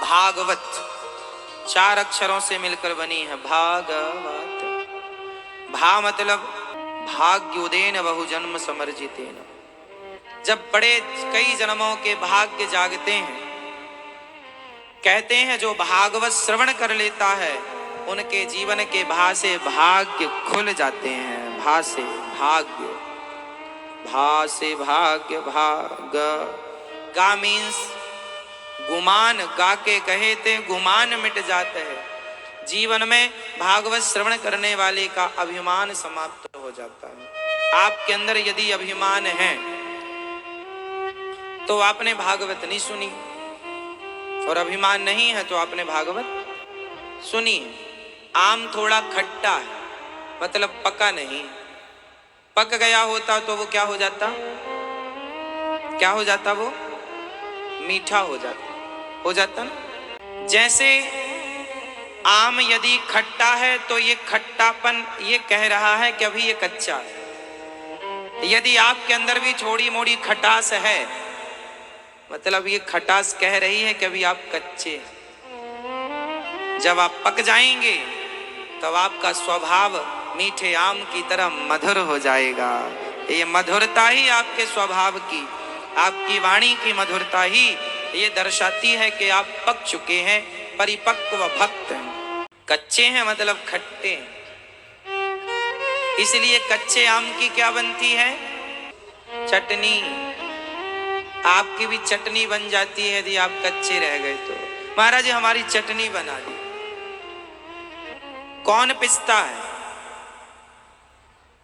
भागवत 4 अक्षरों से मिलकर बनी है भागवत। भा मतलब भाग्योदेन बहु जन्म समर्जितेन। जब बड़े कई जन्मों के भाग्य जागते हैं, कहते हैं जो भागवत श्रवण कर लेता है उनके जीवन के भा से भाग्य खुल जाते हैं। भा से भाग्य, भा से भाग्य, भाग गा मीन्स गुमान। गा के कहे थे गुमान मिट जाता है। जीवन में भागवत श्रवण करने वाले का अभिमान समाप्त हो जाता है। आपके अंदर यदि अभिमान है तो आपने भागवत नहीं सुनी, और अभिमान नहीं है तो आपने भागवत सुनी है। आम थोड़ा खट्टा है मतलब पका नहीं। पक गया होता तो वो क्या हो जाता? क्या हो जाता? वो मीठा हो जाता ना। जैसे आम यदि खट्टा है तो ये खट्टापन ये कह रहा है कि अभी ये कच्चा है। यदि आपके अंदर भी थोड़ी मोड़ी खटास है मतलब ये खटास कह रही है कि अभी आप कच्चे हैं। जब आप पक जाएंगे तब आपका स्वभाव मीठे आम की तरह मधुर हो जाएगा। ये मधुरता ही आपके स्वभाव की, आपकी वाणी की मधुरता ही ये दर्शाती है कि आप पक चुके हैं, परिपक्व भक्त हैं। कच्चे हैं मतलब खट्टे हैं। इसलिए कच्चे आम की क्या बनती है? चटनी। आपकी भी चटनी बन जाती है यदि आप कच्चे रह गए तो। महाराज जी हमारी चटनी बना दी। कौन पिसता है?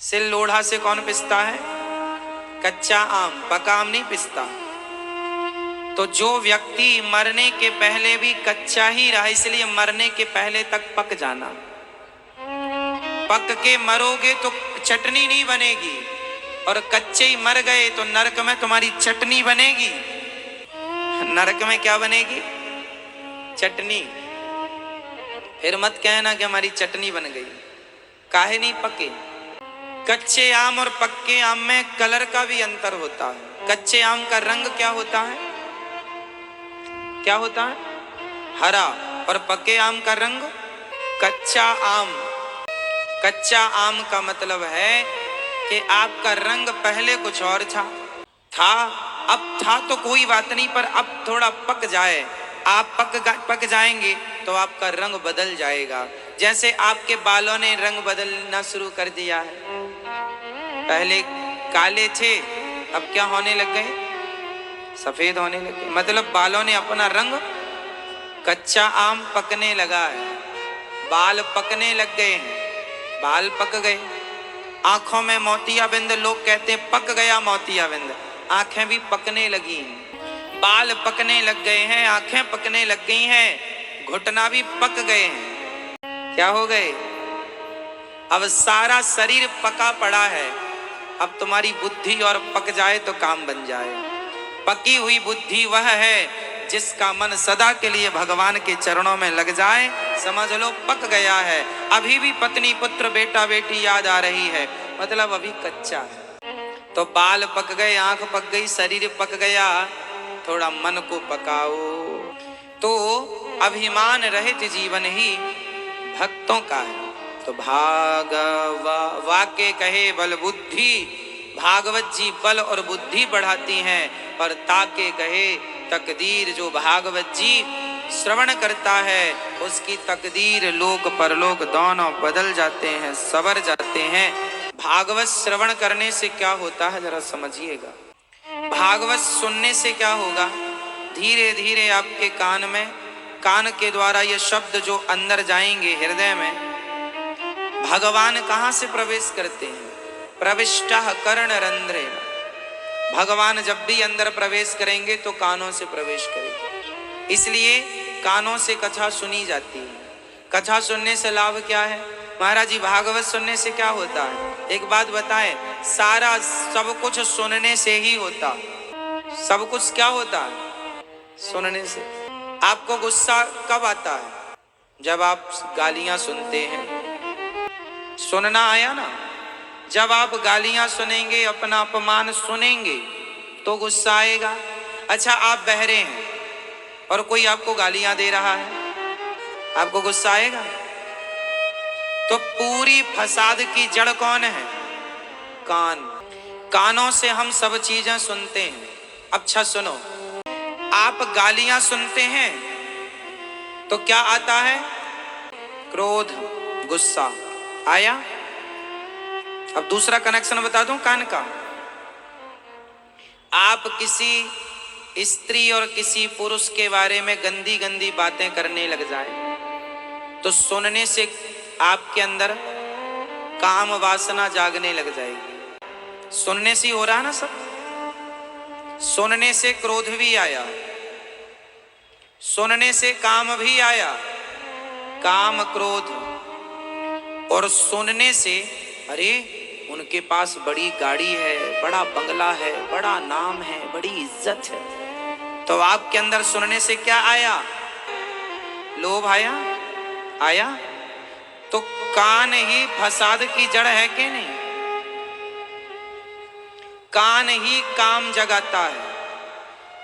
सिल लोढ़ा से कौन पिसता है? कच्चा आम, पका आम नहीं पिसता। तो जो व्यक्ति मरने के पहले भी कच्चा ही रहा, इसलिए मरने के पहले तक पक जाना। पक के मरोगे तो चटनी नहीं बनेगी, और कच्चे ही मर गए तो नरक में तुम्हारी चटनी बनेगी। नरक में क्या बनेगी? चटनी। फिर मत कहना कि हमारी चटनी बन गई। काहे नहीं पके? कच्चे आम और पक्के आम में कलर का भी अंतर होता है। कच्चे आम का रंग क्या होता है? क्या होता है? हरा। और पक्के आम का रंग? कच्चा आम। कच्चा आम का मतलब है कि आपका रंग पहले कुछ और था, अब था तो कोई बात नहीं, पर अब थोड़ा पक जाए, आप पक जाएंगे तो आपका रंग बदल जाएगा। जैसे आपके बालों ने रंग बदलना शुरू कर दिया है। पहले काले थे, अब क्या होने लग गए? सफेद होने लग गए। मतलब बालों ने अपना रंग, कच्चा आम पकने लगा है, बाल पकने लग गए हैं, बाल पक गए। आंखों में मोतियाबिंद, लोग कहते हैं पक गया मोतियाबिंद। आंखें भी पकने लगी हैं, बाल पकने लग गए हैं, आंखें पकने लग गई हैं, घुटना भी पक गए हैं। क्या हो गए? अब सारा शरीर पका पड़ा है। अब तुम्हारी बुद्धि और पक जाए तो काम बन जाए। पकी हुई बुद्धि वह है जिसका मन सदा के लिए भगवान के चरणों में लग जाए, समझ लो पक गया है। अभी भी पत्नी पुत्र बेटा बेटी याद आ रही है, मतलब अभी कच्चा है। तो बाल पक गए, आंख पक गई, शरीर पक गया, थोड़ा मन को पकाओ। तो अभिमान रहित जीवन ही भक्तों का है। तो वाक्य कहे बल बुद्धि, भागवत जी बल और बुद्धि बढ़ाती हैं। और ताके कहे तकदीर, जो भागवत जी श्रवण करता है उसकी तकदीर लोक परलोक दोनों बदल जाते हैं, सवर जाते हैं। भागवत श्रवण करने से क्या होता है जरा समझिएगा। भागवत सुनने से क्या होगा? धीरे धीरे आपके कान में, कान के द्वारा ये शब्द जो अंदर जाएंगे हृदय में। भगवान कहाँ से प्रवेश करते हैं? प्रविष्टः कर्णरंध्रेण। भगवान जब भी अंदर प्रवेश करेंगे तो कानों से प्रवेश करेंगे। इसलिए कानों से कथा सुनी जाती है। कथा सुनने से लाभ क्या है? महाराज जी भागवत सुनने से क्या होता है? एक बात बताएं, सारा सब कुछ सुनने से ही होता। सब कुछ क्या होता है? सुनने से। आपको गुस्सा कब आता है? जब आप गालियां सुनते हैं। सुनना आया ना? जब आप गालियां सुनेंगे, अपना अपमान सुनेंगे तो गुस्सा आएगा। अच्छा आप बहरे हैं, और कोई आपको गालियां दे रहा है, आपको गुस्सा आएगा? तो पूरी फसाद की जड़ कौन है? कान। कानों से हम सब चीजें सुनते हैं। अच्छा सुनो, आप गालियां सुनते हैं तो क्या आता है? क्रोध, गुस्सा आया। अब दूसरा कनेक्शन बता दूं कान का। आप किसी स्त्री और किसी पुरुष के बारे में गंदी गंदी बातें करने लग जाए तो सुनने से आपके अंदर काम वासना जागने लग जाएगी। सुनने से हो रहा ना सब। सुनने से क्रोध भी आया, सुनने से काम भी आया, काम क्रोध। और सुनने से अरे उनके पास बड़ी गाड़ी है, बड़ा बंगला है, बड़ा नाम है, बड़ी इज्जत है, तो आपके अंदर सुनने से क्या आया? लोभ आया। आया तो कान ही फसाद की जड़ है कि नहीं? कान ही काम जगाता है,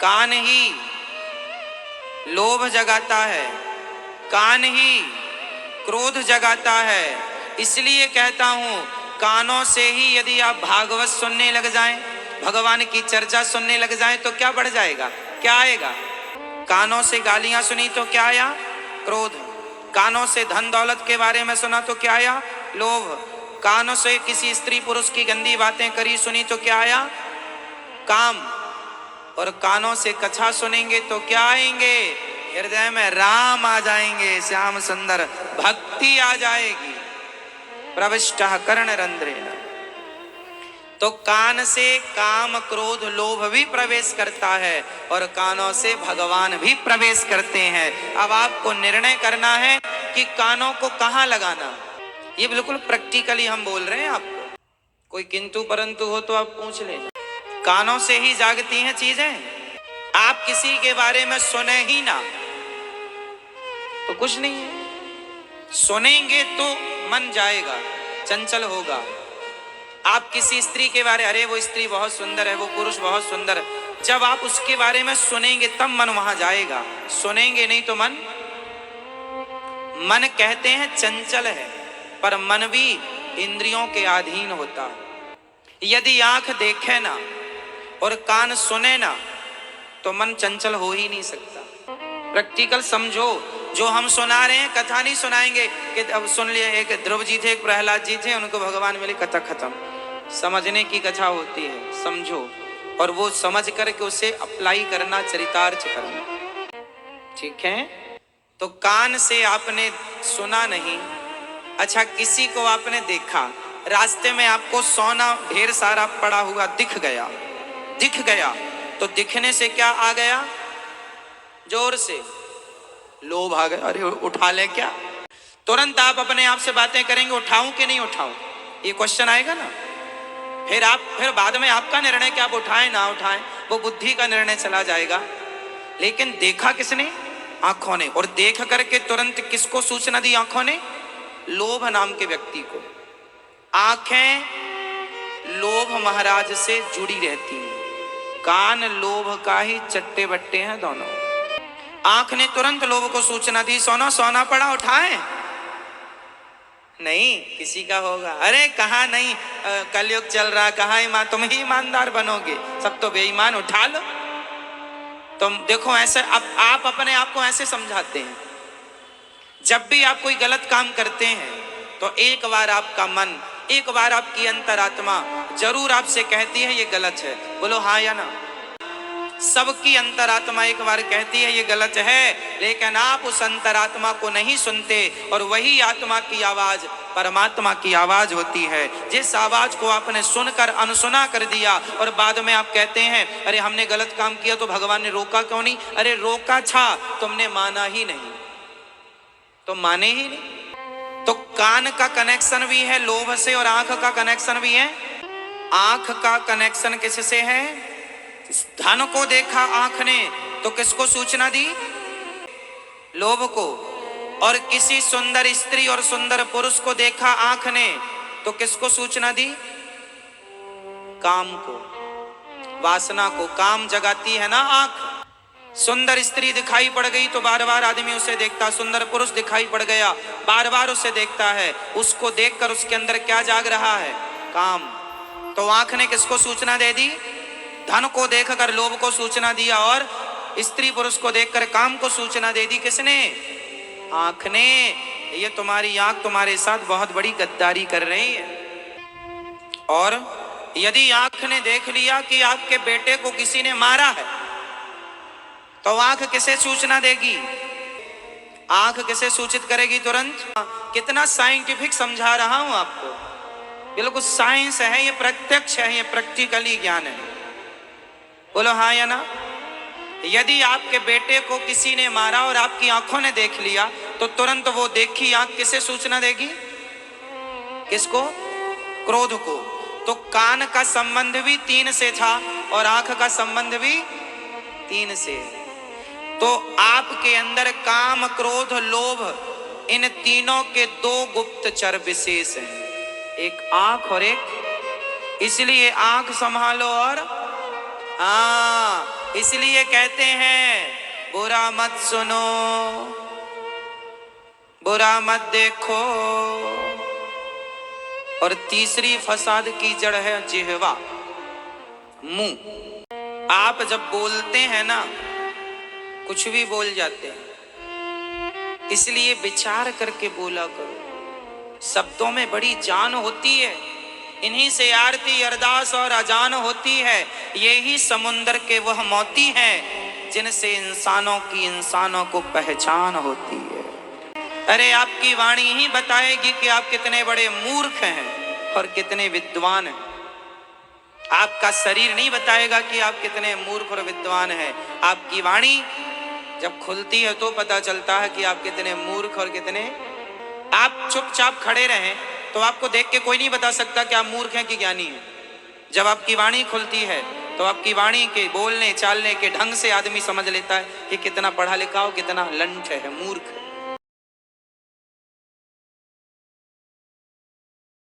कान ही लोभ जगाता है, कान ही क्रोध जगाता है। इसलिए कहता हूं, कानों से ही यदि आप भागवत सुनने लग जाएं, भगवान की चर्चा सुनने लग जाएं तो क्या बढ़ जाएगा? क्या आएगा? कानों से गालियां सुनी तो क्या आया? क्रोध। कानों से धन दौलत के बारे में सुना तो क्या आया? लोभ। कानों से किसी स्त्री पुरुष की गंदी बातें करी सुनी तो क्या आया? काम। और कानों से कथा सुनेंगे तो क्या आएंगे? हृदय में राम आ जाएंगे, श्याम सुंदर, भक्ति आ जाएगी। प्रविष्टः कर्णरंध्रेण। तो कान से काम क्रोध लोभ भी प्रवेश करता है और कानों से भगवान भी प्रवेश करते हैं। अब आपको निर्णय करना है कि कानों को कहां लगाना। ये बिल्कुल प्रैक्टिकली हम बोल रहे हैं आपको, कोई किंतु परंतु हो तो आप पूछ लेना। कानों से ही जागती हैं चीजें। आप किसी के बारे में सुने ही ना तो कुछ नहीं है। सुनेंगे तो मन जाएगा, चंचल होगा। आप किसी स्त्री के बारे, अरे वो स्त्री बहुत सुंदर है, वो पुरुष बहुत सुंदर है, जब आप उसके बारे में सुनेंगे तब मन वहां जाएगा। सुनेंगे नहीं तो मन कहते हैं चंचल है, पर मन भी इंद्रियों के अधीन होता है। यदि आंख देखे ना और कान सुने ना तो मन चंचल हो ही नहीं सकता। प्रैक्टिकल समझो, जो हम सुना रहे हैं कथा नहीं सुनाएंगे कि अब सुन लिए, एक ध्रुव जी थे, एक प्रहलाद जी थे, उनको भगवान मिले, कथा खत्म। समझने की कथा होती है, समझो, और वो समझ करके उसे अप्लाई करना, चरितार्थ करना। ठीक है? तो कान से आपने सुना नहीं, अच्छा किसी को आपने देखा, रास्ते में आपको सोना ढेर सारा पड़ा हुआ दिख गया, तो दिखने से क्या आ गया? जोर से लोभ आ गया, अरे उठा ले क्या? तुरंत आप अपने आप से बातें करेंगे, उठाऊं कि नहीं उठाऊं, ये क्वेश्चन आएगा ना। फिर बाद में आपका निर्णय कि आप उठाएं ना उठाएं, वो बुद्धि का निर्णय चला जाएगा। लेकिन देखा किसने? आंखों ने। और देख करके तुरंत किसको सूचना दी आंखों ने? लोभ नाम के व्यक्ति को। आंखें लोभ महाराज से जुड़ी रहती हैं, कान लोभ का ही चट्टे बट्टे हैं दोनों। आंख ने तुरंत लोभ को सूचना दी, सोना पड़ा उठाए नहीं, किसी का होगा, अरे कहा नहीं, कलयुग चल रहा, कहा तुम ही ईमानदार बनोगे, सब तो बेईमान, उठा लो। तुम देखो ऐसे, अब आप अपने आप को ऐसे समझाते हैं, जब भी आप कोई गलत काम करते हैं तो एक बार आपका मन, एक बार आपकी अंतरात्मा जरूर आपसे कहती है ये गलत है। बोलो हाँ या ना? सबकी अंतरात्मा एक बार कहती है ये गलत है, लेकिन आप उस अंतरात्मा को नहीं सुनते, और वही आत्मा की आवाज परमात्मा की आवाज होती है। जिस आवाज को आपने सुनकर अनसुना कर दिया और बाद में आप कहते हैं अरे हमने गलत काम किया तो भगवान ने रोका क्यों नहीं? अरे रोका था, तुमने माना ही नहीं, तो माने ही नहीं। तो कान का कनेक्शन भी है लोभ से और आंख का कनेक्शन भी है। आंख का कनेक्शन किससे है? धन को देखा आंख ने तो किसको सूचना दी? लोभ को। और किसी सुंदर स्त्री और सुंदर पुरुष को देखा आंख ने तो किसको सूचना दी? काम को, वासना को। काम जगाती है ना आंख, सुंदर स्त्री दिखाई पड़ गई तो बार बार आदमी उसे देखता, सुंदर पुरुष दिखाई पड़ गया बार बार उसे देखता है। उसको देखकर उसके अंदर क्या जाग रहा है? काम। तो आंख ने किसको सूचना दे दी? धन को देखकर लोभ को सूचना दिया, और स्त्री पुरुष को देखकर काम को सूचना दे दी। किसने? आंख ने। ये तुम्हारी आंख तुम्हारे साथ बहुत बड़ी गद्दारी कर रही है। और यदि आंख ने देख लिया कि आपके बेटे को किसी ने मारा है, तो आंख किसे सूचना देगी? आंख किसे सूचित करेगी तुरंत? कितना साइंटिफिक समझा रहा हूं आपको, बिल्कुल साइंस है, ये प्रत्यक्ष है, ये प्रैक्टिकली ज्ञान है। बोलो हाँ या ना? यदि आपके बेटे को किसी ने मारा और आपकी आंखों ने देख लिया, तो तुरंत वो देखी आंख किसे सूचना देगी? किसको? क्रोध को। तो कान का संबंध भी 3 से था और आंख का संबंध भी 3 से। तो आपके अंदर काम, क्रोध, लोभ, इन तीनों के 2 गुप्तचर विशेष हैं, एक आंख और एक। इसलिए आंख संभालो। और इसलिए कहते हैं बुरा मत सुनो, बुरा मत देखो। और तीसरी फसाद की जड़ है जिह्वा, मुंह। आप जब बोलते हैं ना, कुछ भी बोल जाते हैं, इसलिए विचार करके बोला करो। शब्दों में बड़ी जान होती है, इन्हीं से आरती, अरदास और अजान होती है। यही समुंदर के वह मोती हैं जिनसे इंसानों को पहचान होती है। अरे आपकी वाणी ही बताएगी कि आप कितने बड़े मूर्ख हैं और कितने विद्वान हैं। आपका शरीर नहीं बताएगा कि आप कितने मूर्ख और विद्वान हैं। आपकी वाणी जब खुलती है तो पता चलता है कि आप कितने मूर्ख और कितने। आप चुपचाप खड़े रहें तो आपको देख के कोई नहीं बता सकता कि आप मूर्ख हैं कि ज्ञानी हैं। जब आपकी वाणी खुलती है तो आपकी वाणी के बोलने चालने के ढंग से आदमी समझ लेता है कि कितना पढ़ा लिखा हो, कितना लंठ है, मूर्ख है।